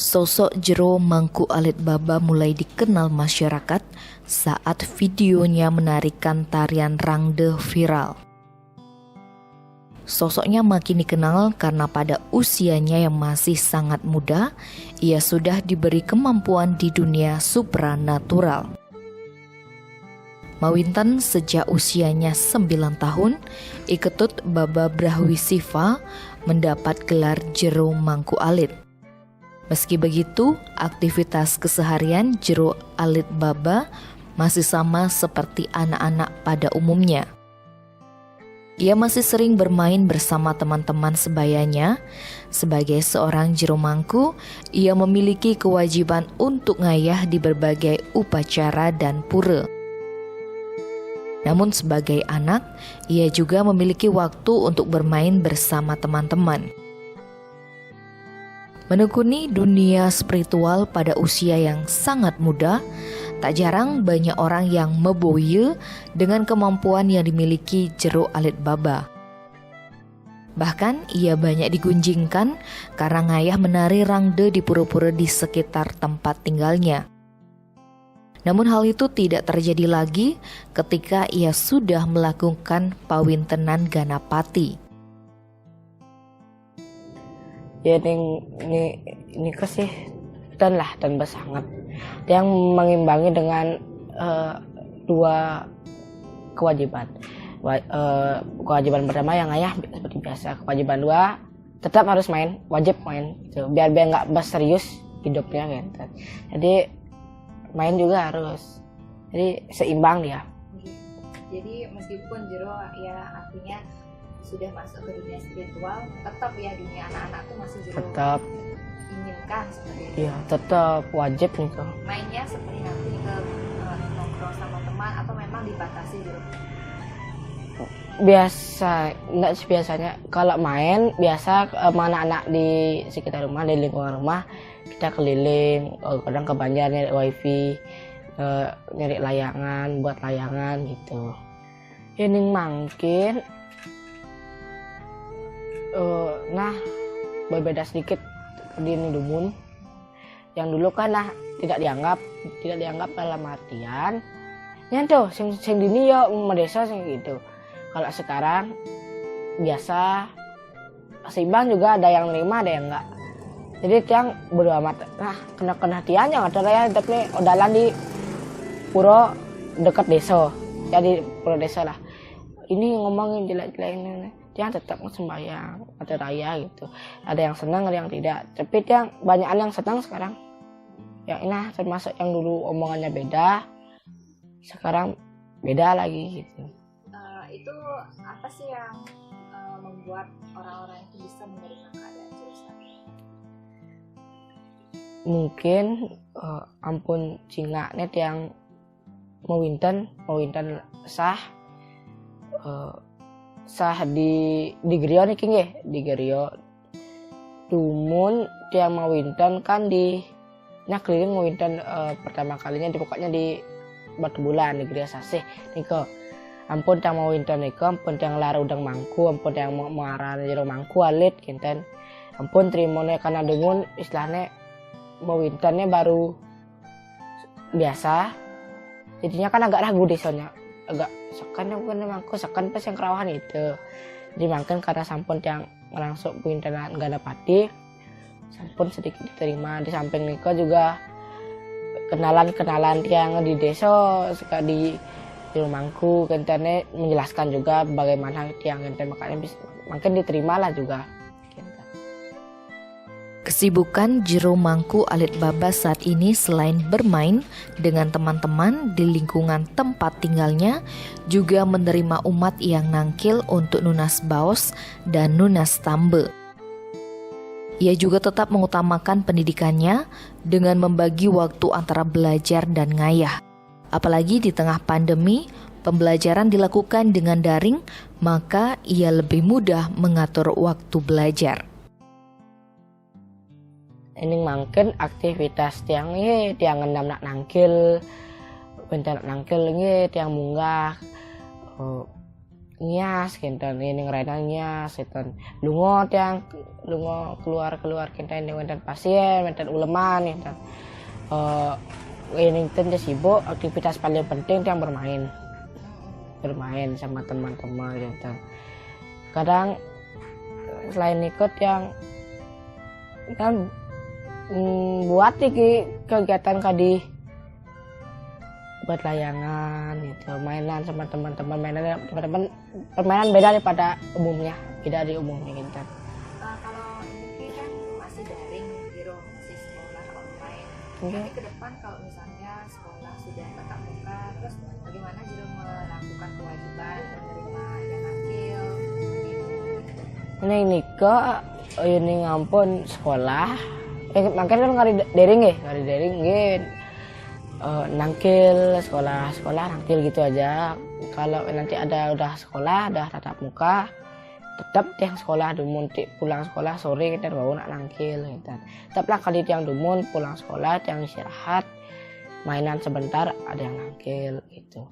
Sosok Jero Mangku Alit Baba mulai dikenal masyarakat saat videonya menarikan tarian rangde viral. Sosoknya makin dikenal karena pada usianya yang masih sangat muda, ia sudah diberi kemampuan di dunia supranatural. Mawinten sejak usianya 9 tahun, Iketut Baba Brahwisiva mendapat gelar Jero Mangku Alit. Meski begitu, aktivitas keseharian Jero Alit Baba masih sama seperti anak-anak pada umumnya. Ia masih sering bermain bersama teman-teman sebayanya. Sebagai seorang Jero Mangku, ia memiliki kewajiban untuk ngayah di berbagai upacara dan pura. Namun sebagai anak, ia juga memiliki waktu untuk bermain bersama teman-teman. Menekuni dunia spiritual pada usia yang sangat muda, tak jarang banyak orang yang meboye dengan kemampuan yang dimiliki Jero Alit Baba. Bahkan ia banyak digunjingkan karena ngayah menari rangde di pura-pura di sekitar tempat tinggalnya. Namun hal itu tidak terjadi lagi ketika ia sudah melakukan pawintenan Ganapati. Ya ini sih dan bersangat yang mengimbangi dengan dua kewajiban. Kewajiban pertama yang ayah seperti biasa, kewajiban dua tetap harus main, wajib main gitu. biar nggak serius hidupnya gitu. Jadi main juga harus, jadi seimbang dia. Jadi meskipun Jero ya artinya sudah masuk ke dunia spiritual, tetap ya dunia anak-anak tuh masih Jero Tetap inginkan seperti itu. iya, tetap wajib gitu. Mainnya seperti nanti ke nongkrong sama teman atau memang dibatasi Jero? Biasanya kalau main biasa sama anak-anak di sekitar rumah, di lingkungan rumah kita keliling, kadang ke Banjar nyari wifi, nyari layangan, buat layangan gitu. Ini mungkin berbeda sedikit di Dumun. Yang dulu kan tidak dianggap dalam artian nyanto sing dini ya desa sing gitu. Kalau sekarang biasa seimbang, juga ada yang nerima ada yang enggak. Jadi tiang bodo amat. Kena tiang yang ada ya tapi odalan di pura dekat desa. Jadi pura desa lah. Ini ngomongin jelek-jelek ini. Tiang tetap sembahyang atau raya gitu. Ada yang senang, ada yang tidak. Tapi tiang banyak yang senang sekarang. Yang ini termasuk yang dulu omongannya beda, sekarang beda lagi gitu. Itu apa sih yang membuat orang-orang itu bisa menerima keadaan jurusan? Mungkin ampun cingak net yang mawinten sah di gerio nih king di gerio Dumun tiang mawinten kan di keliling mawinten pertama kalinya pokoknya di Batu Bulan di gerio Sasih niko. Ampun yang mau winter niko, ampun yang lara udang mangku, ampun yang mau marah Jero Mangku Alit kinten. Ampun trimone karena Dumun istilahnya mau winternya baru biasa. Jadinya kan agak ragu desanya. Agak sekan yang bukan mangku, sekan pas yang kerawahan itu. Jadi mungkin karena sampun yang langsung winteran Ganapati, sampun sedikit diterima. Di samping niko juga kenalan yang di desa suka di Jero Mangku kentene menjelaskan juga bagaimana tiang kenten makanya makin diterima lah juga. Kesibukan Jero Mangku Alit Baba saat ini selain bermain dengan teman-teman di lingkungan tempat tinggalnya, juga menerima umat yang nangkil untuk nunas baos dan nunas tambe. Ia juga tetap mengutamakan pendidikannya dengan membagi waktu antara belajar dan ngayah. Apalagi di tengah pandemi, pembelajaran dilakukan dengan daring, maka ia lebih mudah mengatur waktu belajar. Ini mungkin aktivitas tiang ngendam nak nangkil, bentar nangkil tiang munggah, ngias kinten ini ngerena ngias kinten lungo tiang lungo keluar kinten yang wenten pasien wenten uleman kinten ini kinten sibuk aktivitas paling penting tiang bermain sama teman-teman kinten kadang selain ikut yang kan buat kegiatan kadi buat layangan gitu mainan sama teman-teman permainan beda daripada umumnya beda dari umumnya gitu kan. Kalau ini kan masih daring Jiro masih sekolah online. Oke. Tapi ke depan kalau misalnya sekolah sudah tatap muka terus bagaimana Jiro melakukan kewajiban menerima yang akil Ini ini ngampun sekolah makanya kan ngari daring gitu nangkil sekolah nangkil gitu aja. Kalau nanti udah sekolah udah tatap muka tetap tiang sekolah dumun pulang sekolah sore kita baru nak nangkil gitu. Tetaplah kali tiang dumun pulang sekolah tiang istirahat mainan sebentar ada yang nangkil gitu.